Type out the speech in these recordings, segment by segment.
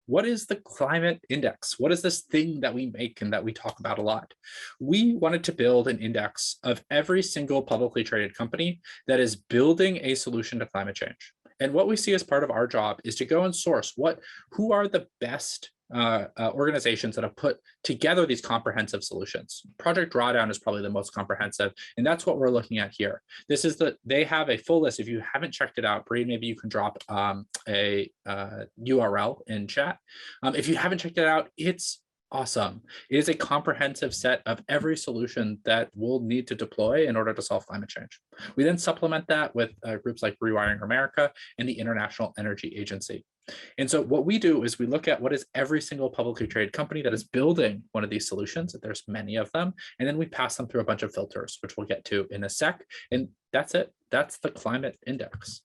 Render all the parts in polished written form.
what is the climate index? What is this thing that we make and that we talk about a lot? We wanted to build an index of every single publicly traded company that is building a solution to climate change. And what we see as part of our job is to go and source who are the best organizations that have put together these comprehensive solutions. Project Drawdown is probably the most comprehensive, and that's what we're looking at here. They have a full list. If you haven't checked it out, Bree, maybe you can drop a URL in chat. If you haven't checked it out, it's awesome. It is a comprehensive set of every solution that we'll need to deploy in order to solve climate change. We then supplement that with groups like Rewiring America and the International Energy Agency. And so what we do is we look at what is every single publicly traded company that is building one of these solutions. There's many of them, and then we pass them through a bunch of filters, which we'll get to in a sec. And that's it. That's the climate index.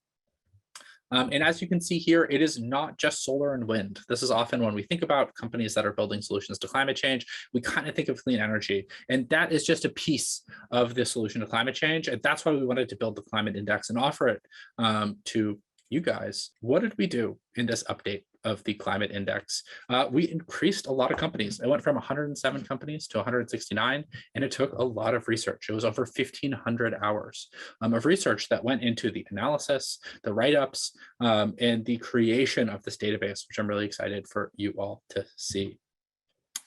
And as you can see here, it is not just solar and wind. This is often when we think about companies that are building solutions to climate change, we kind of think of clean energy, and that is just a piece of the solution to climate change. And that's why we wanted to build the climate index and offer it to you guys. What did we do in this update of the climate index? We increased a lot of companies. It went from 107 companies to 169, and it took a lot of research. It was over 1,500 hours of research that went into the analysis, the write-ups, and the creation of this database, which I'm really excited for you all to see.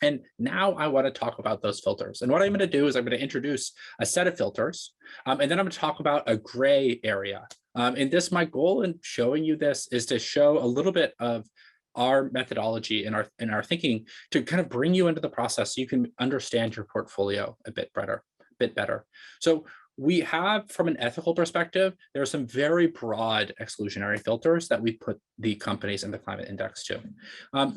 And now I want to talk about those filters. And what I'm going to do is I'm going to introduce a set of filters, and then I'm going to talk about a gray area. And my goal in showing you this is to show a little bit of our methodology and our thinking to kind of bring you into the process so you can understand your portfolio a bit better. So we have, from an ethical perspective, there are some very broad exclusionary filters that we put the companies in the climate index to.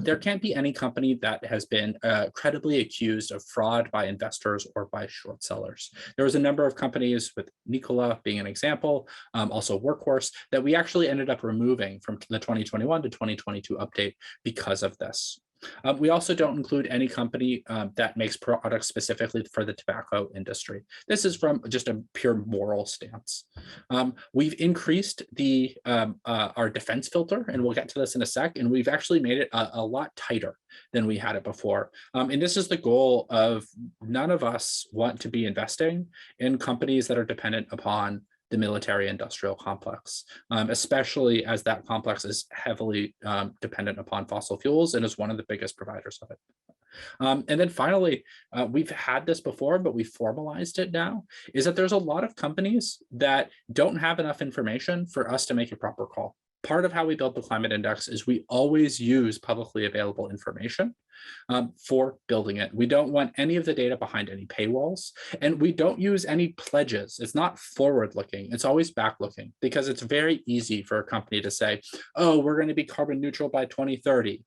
There can't be any company that has been credibly accused of fraud by investors or by short sellers. There was a number of companies, with Nikola being an example, also Workhorse, that we actually ended up removing from the 2021 to 2022 update because of this. We also don't include any company that makes products specifically for the tobacco industry. This is from just a pure moral stance. We've increased our defense filter, and we'll get to this in a sec, and we've actually made it a lot tighter than we had it before. And this is the goal of none of us want to be investing in companies that are dependent upon the military industrial complex, especially as that complex is heavily dependent upon fossil fuels and is one of the biggest providers of it. And then finally, we've had this before, but we formalized it now, is that there's a lot of companies that don't have enough information for us to make a proper call. Part of how we build the climate index is we always use publicly available information for building it. We don't want any of the data behind any paywalls, and we don't use any pledges. It's not forward-looking, it's always back-looking, because it's very easy for a company to say, oh, we're going to be carbon neutral by 2030.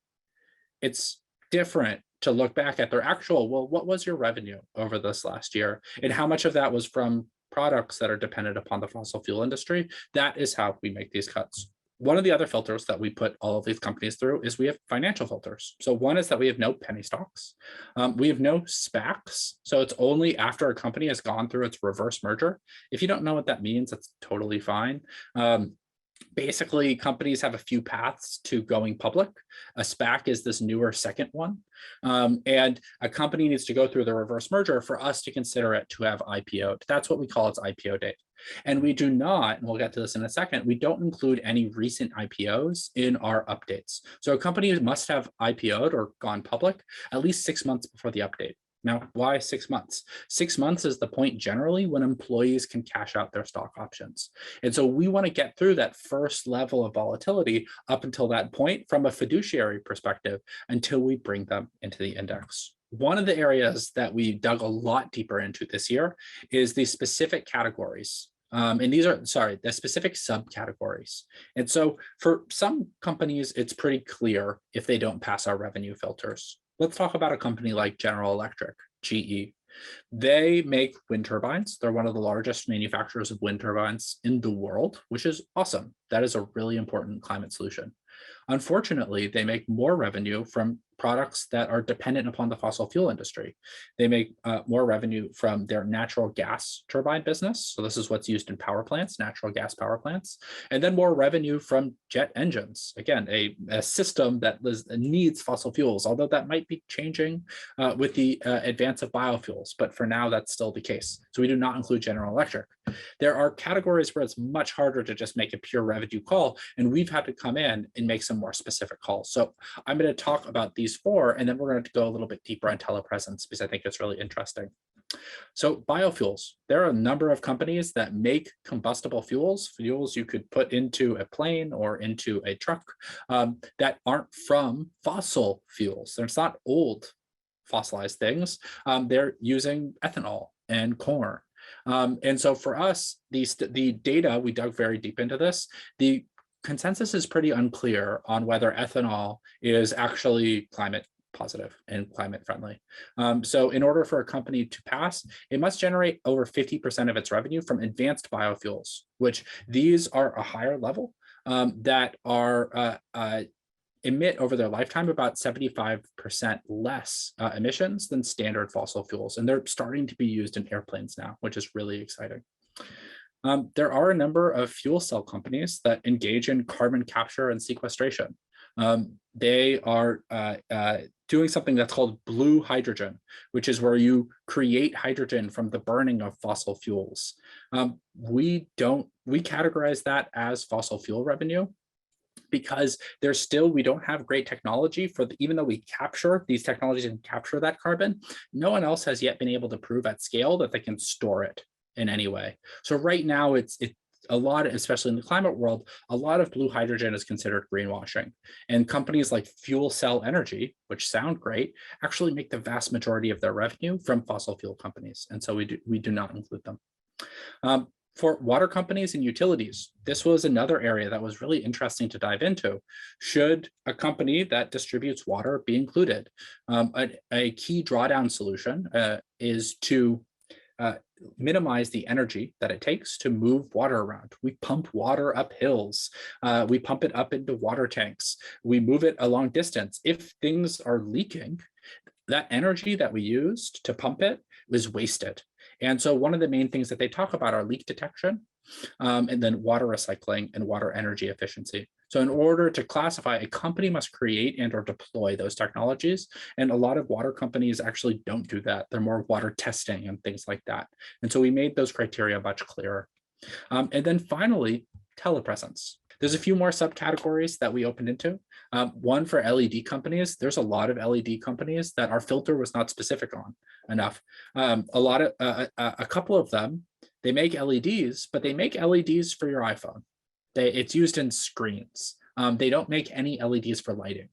It's different to look back at their actual, well, what was your revenue over this last year? And how much of that was from products that are dependent upon the fossil fuel industry? That is how we make these cuts. One of the other filters that we put all of these companies through is we have financial filters. So one is that we have no penny stocks. We have no SPACs. So it's only after a company has gone through its reverse merger. If you don't know what that means, that's totally fine. Basically, companies have a few paths to going public. A SPAC is this newer second one. And a company needs to go through the reverse merger for us to consider it to have IPO'd. That's what we call its IPO date. And we do not, and we'll get to this in a second, we don't include any recent IPOs in our updates. So a company must have IPO'd or gone public at least 6 months before the update. Now, why 6 months? 6 months is the point generally when employees can cash out their stock options. And so we want to get through that first level of volatility up until that point from a fiduciary perspective until we bring them into the index. One of the areas that we dug a lot deeper into this year is the specific categories. And these are, the specific subcategories. And so for some companies, it's pretty clear if they don't pass our revenue filters. Let's talk about a company like General Electric, GE. They make wind turbines. They're one of the largest manufacturers of wind turbines in the world, which is awesome. That is a really important climate solution. Unfortunately, they make more revenue from products that are dependent upon the fossil fuel industry. They make more revenue from their natural gas turbine business. So this is what's used in power plants, natural gas power plants, and then more revenue from jet engines. Again, a system that needs fossil fuels, although that might be changing with the advance of biofuels. But for now, that's still the case. So we do not include General Electric. There are categories where it's much harder to just make a pure revenue call, and we've had to come in and make some more specific calls. So I'm going to talk about these four, and then we're going to go a little bit deeper on telepresence because I think it's really interesting. So biofuels, there are a number of companies that make combustible fuels you could put into a plane or into a truck that aren't from fossil fuels. It's not old fossilized things. They're using ethanol and corn. And so for us, the data, we dug very deep into this. The consensus is pretty unclear on whether ethanol is actually climate positive and climate friendly. So in order for a company to pass, it must generate over 50% of its revenue from advanced biofuels, which these are a higher level that are emit over their lifetime about 75% less emissions than standard fossil fuels. And they're starting to be used in airplanes now, which is really exciting. There are a number of fuel cell companies that engage in carbon capture and sequestration. They are doing something that's called blue hydrogen, which is where you create hydrogen from the burning of fossil fuels. We categorize that as fossil fuel revenue because we don't have great technology for even though we capture these technologies and capture that carbon, no one else has yet been able to prove at scale that they can store it in any way. So right now it's a lot, especially in the climate world, a lot of blue hydrogen is considered greenwashing. And companies like Fuel Cell Energy, which sound great, actually make the vast majority of their revenue from fossil fuel companies. And so we do not include them. For water companies and utilities, this was another area that was really interesting to dive into. Should a company that distributes water be included? A key drawdown solution is to minimize the energy that it takes to move water around. We pump water up hills. We pump it up into water tanks. We move it a long distance. If things are leaking, that energy that we used to pump it was wasted. And so one of the main things that they talk about are leak detection, and then water recycling and water energy efficiency. So in order to classify, a company must create and or deploy those technologies. And a lot of water companies actually don't do that. They're more water testing and things like that. And so we made those criteria much clearer. And then finally, telepresence. There's a few more subcategories that we opened into. One for LED companies. There's a lot of LED companies that our filter was not specific on enough. A couple of them, they make LEDs, but they make LEDs for your iPhone. It's used in screens. They don't make any LEDs for lighting.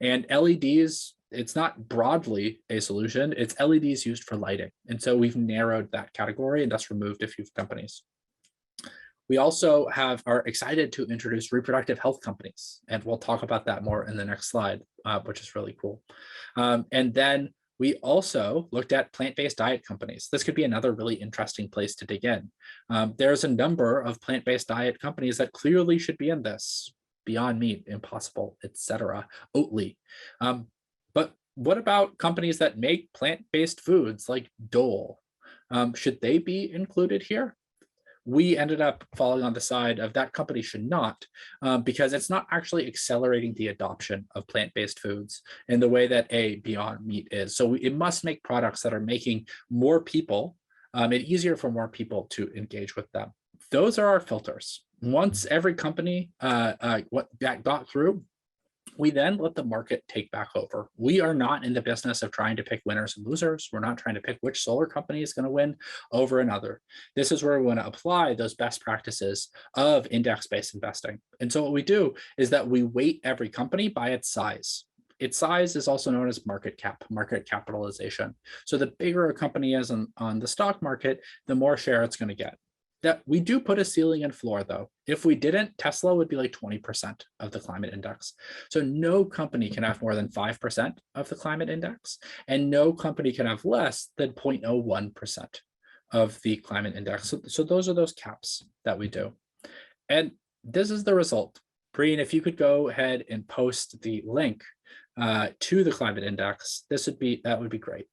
And LEDs, it's not broadly a solution, it's LEDs used for lighting. And so we've narrowed that category and thus removed a few companies. We also are excited to introduce reproductive health companies, and we'll talk about that more in the next slide, which is really cool. And then we also looked at plant-based diet companies. This could be another really interesting place to dig in. There's a number of plant-based diet companies that clearly should be in this. Beyond Meat, Impossible, etc., Oatly. But what about companies that make plant-based foods like Dole? Should they be included here? We ended up falling on the side of that company should not, because it's not actually accelerating the adoption of plant-based foods in the way that a Beyond Meat is. So it must make products that are making more people, it easier for more people to engage with them. Those are our filters. Once every company that got through, we then let the market take back over. We are not in the business of trying to pick winners and losers. We're not trying to pick which solar company is going to win over another. This is where we want to apply those best practices of index-based investing. And so what we do is that we weight every company by its size. Its size is also known as market capitalization. So the bigger a company is on the stock market, the more share it's going to get. That we do put a ceiling and floor though. If we didn't, Tesla would be like 20% of the climate index. So no company can have more than 5% of the climate index, and no company can have less than 0.01% of the climate index. So those are those caps that we do. And this is the result. Breen, if you could go ahead and post the link to the climate index, that would be great.